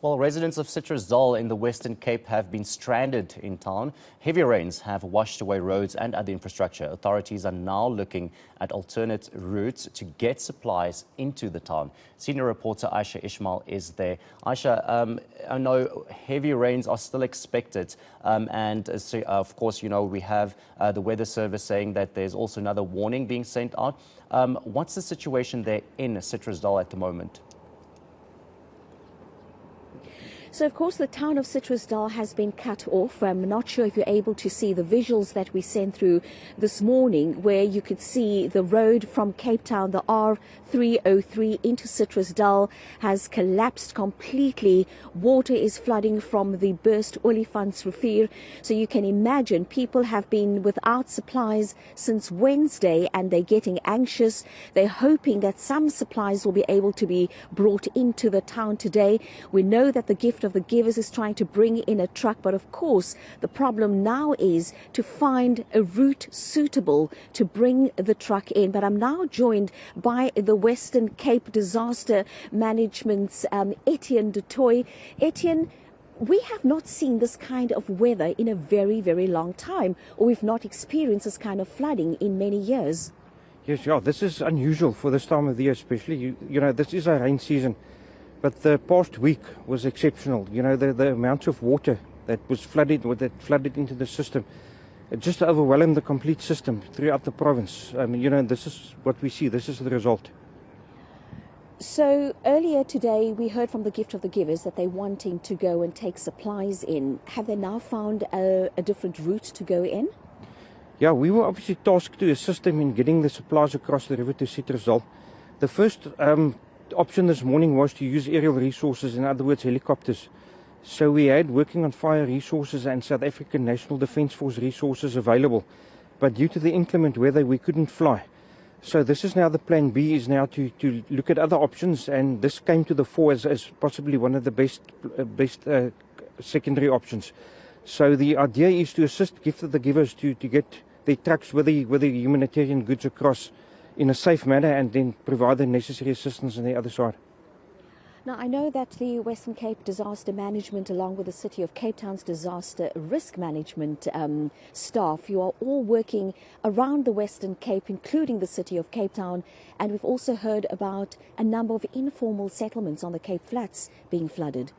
Well, residents of Citrusdal in the Western Cape have been stranded in town. Heavy rains have washed away roads and other infrastructure. Authorities are now looking at alternate routes to get supplies into the town. Senior reporter Ayesha Ismail is there. Ayesha, I know heavy rains are still expected. Of course, you know, we have the weather service saying that there's also another warning being sent out. What's the situation there in Citrusdal at the moment? So, of course, the town of Citrusdal has been cut off. I'm not sure if you're able to see the visuals that we sent through this morning, where you could see the road from Cape Town, the R303 into Citrusdal, has collapsed completely. Water is flooding from the burst Olifants Rivier. So you can imagine people have been without supplies since Wednesday, and they're getting anxious. They're hoping that some supplies will be able to be brought into the town today. We know that the Gift of the Givers is trying to bring in a truck, but of course the problem now is to find a route suitable to bring the truck in. But I'm now joined by the Western Cape Disaster Management's Etienne du Toit. Etienne, we have not seen this kind of weather in a very, very long time, or we've not experienced this kind of flooding in many years. Yes, yeah, this is unusual for this time of the year, especially. You know, this is a rain season. But the past week was exceptional. You know, the amount of water that was flooded into the system, it just overwhelmed the complete system throughout the province. I mean, you know, this is what we see. This is the result. So earlier today, we heard from the Gift of the Givers that they're wanting to go and take supplies in. Have they now found a different route to go in? Yeah, we were obviously tasked to assist them in getting the supplies across the river to Citrusdal. The first option this morning was to use aerial resources, in other words helicopters. So we had working on fire resources and South African National Defence Force resources available, but due to the inclement weather we couldn't fly. So this is now the plan B, is now to look at other options, and this came to the fore as possibly one of the best secondary options. So the idea is to assist Gift of the Givers to get their trucks with the humanitarian goods across in a safe manner, and then provide the necessary assistance on the other side. Now, I know that the Western Cape Disaster Management, along with the City of Cape Town's Disaster Risk Management staff, you are all working around the Western Cape, including the City of Cape Town, and we've also heard about a number of informal settlements on the Cape Flats being flooded.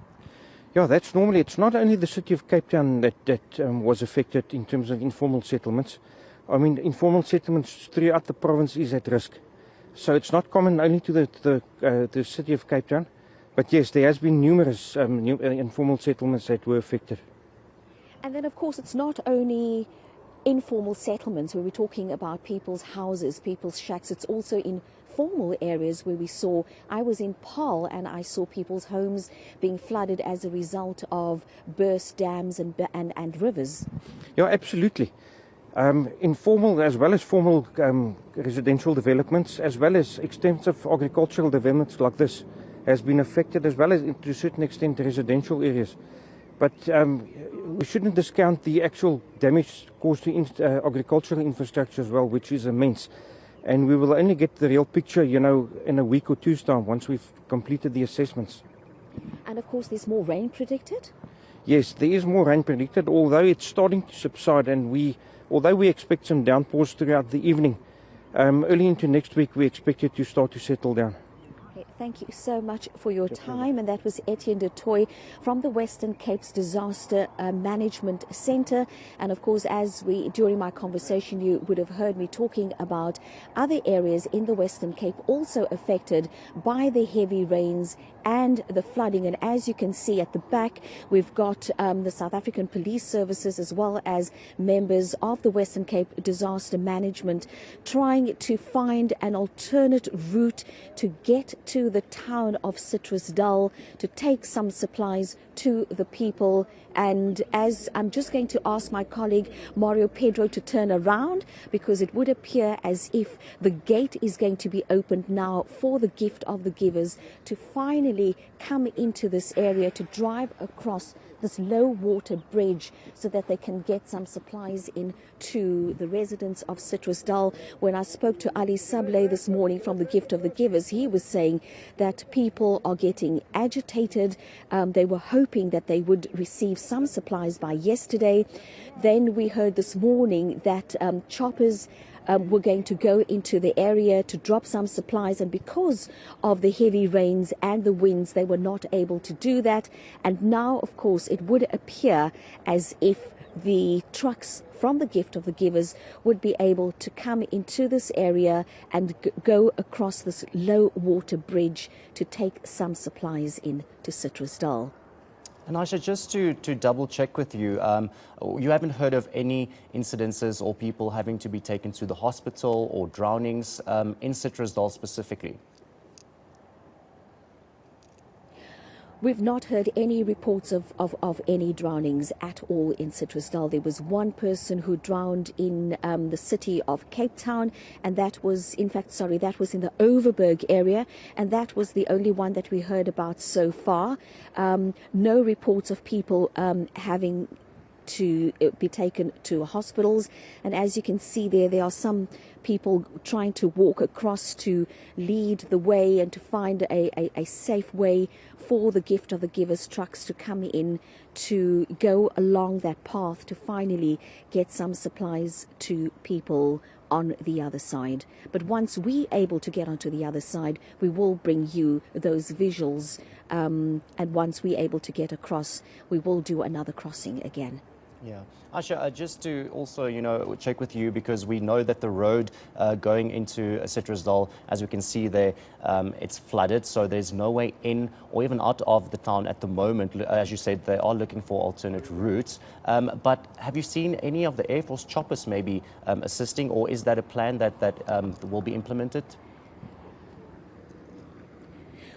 Yeah, that's normally, it's not only the City of Cape Town that was affected in terms of informal settlements. I mean, informal settlements throughout the province is at risk. So it's not common only to the City of Cape Town. But yes, there has been numerous informal settlements that were affected. And then, of course, it's not only informal settlements where we're talking about people's houses, people's shacks. It's also in formal areas where I was in Paarl, and I saw people's homes being flooded as a result of burst dams and rivers. Yeah, absolutely. Informal as well as formal residential developments, as well as extensive agricultural developments like this, has been affected, as well as to a certain extent residential areas. But we shouldn't discount the actual damage caused to agricultural infrastructure as well, which is immense. And we will only get the real picture, you know, in a week or two's time once we've completed the assessments. And of course, there's more rain predicted? Yes, there is more rain predicted, although it's starting to subside, and although we expect some downpours throughout the evening, early into next week we expect it to start to settle down. Okay, thank you so much for your time. And that was Etienne du Toit from the Western Cape's Disaster Management Centre. And of course, during my conversation, you would have heard me talking about other areas in the Western Cape also affected by the heavy rains and the flooding. And as you can see at the back, we've got the South African Police Services as well as members of the Western Cape Disaster Management trying to find an alternate route to get to the town of Citrusdal to take some supplies to the people. And as I'm just going to ask my colleague Mario Pedro to turn around, because it would appear as if the gate is going to be opened now for the Gift of the Givers to finally come into this area, to drive across this low water bridge so that they can get some supplies in to the residents of Citrusdal. When I spoke to Ali Sablé this morning from the Gift of the Givers, he was saying that people are getting agitated. They were hoping that they would receive some supplies by yesterday. Then we heard this morning that choppers were going to go into the area to drop some supplies, and because of the heavy rains and the winds, they were not able to do that. And now, of course, it would appear as if the trucks from the Gift of the Givers would be able to come into this area and go across this low water bridge to take some supplies in to Citrusdal. And Ayesha, just to double check with you, you haven't heard of any incidences or people having to be taken to the hospital or drownings in Citrusdal specifically? We've not heard any reports of any drownings at all in Citrusdal. There was one person who drowned in the city of Cape Town, and that was, in fact, that was in the Overberg area, and that was the only one that we heard about so far. No reports of people having to be taken to hospitals. And as you can see there are some people trying to walk across to lead the way and to find a safe way for the Gift of the Givers trucks to come in to go along that path to finally get some supplies to people on the other side. But once we're able to get onto the other side, we will bring you those visuals, and once we're able to get across, we will do another crossing again. Yeah. Ayesha, just to also, check with you, because we know that the road going into Citrusdal, as we can see there, it's flooded, so there's no way in or even out of the town at the moment. As you said, they are looking for alternate routes. But have you seen any of the Air Force choppers maybe assisting, or is that a plan that will be implemented?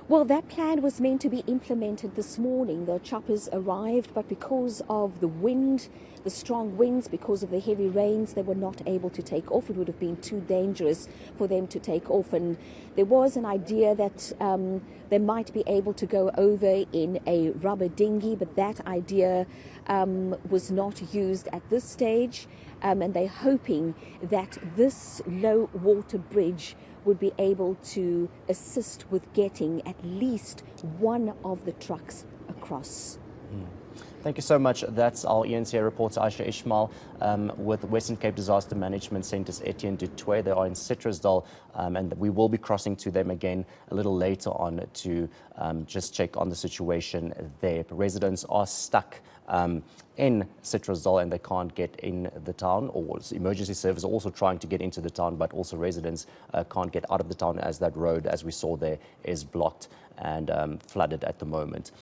Well, that plan was meant to be implemented this morning. The choppers arrived, but because of the wind, the strong winds, because of the heavy rains, they were not able to take off. It would have been too dangerous for them to take off. And there was an idea that they might be able to go over in a rubber dinghy, but that idea was not used at this stage. And they're hoping that this low water bridge would be able to assist with getting at least one of the trucks across. Thank you so much. That's our eNCA reporter, Ayesha Ismail, with Western Cape Disaster Management Centre's Etienne du Toit. They are in Citrusdal, and we will be crossing to them again a little later on to just check on the situation there. Residents are stuck in Citrusdal and they can't get in the town, or emergency service are also trying to get into the town, but also residents can't get out of the town as that road, as we saw there, is blocked and flooded at the moment.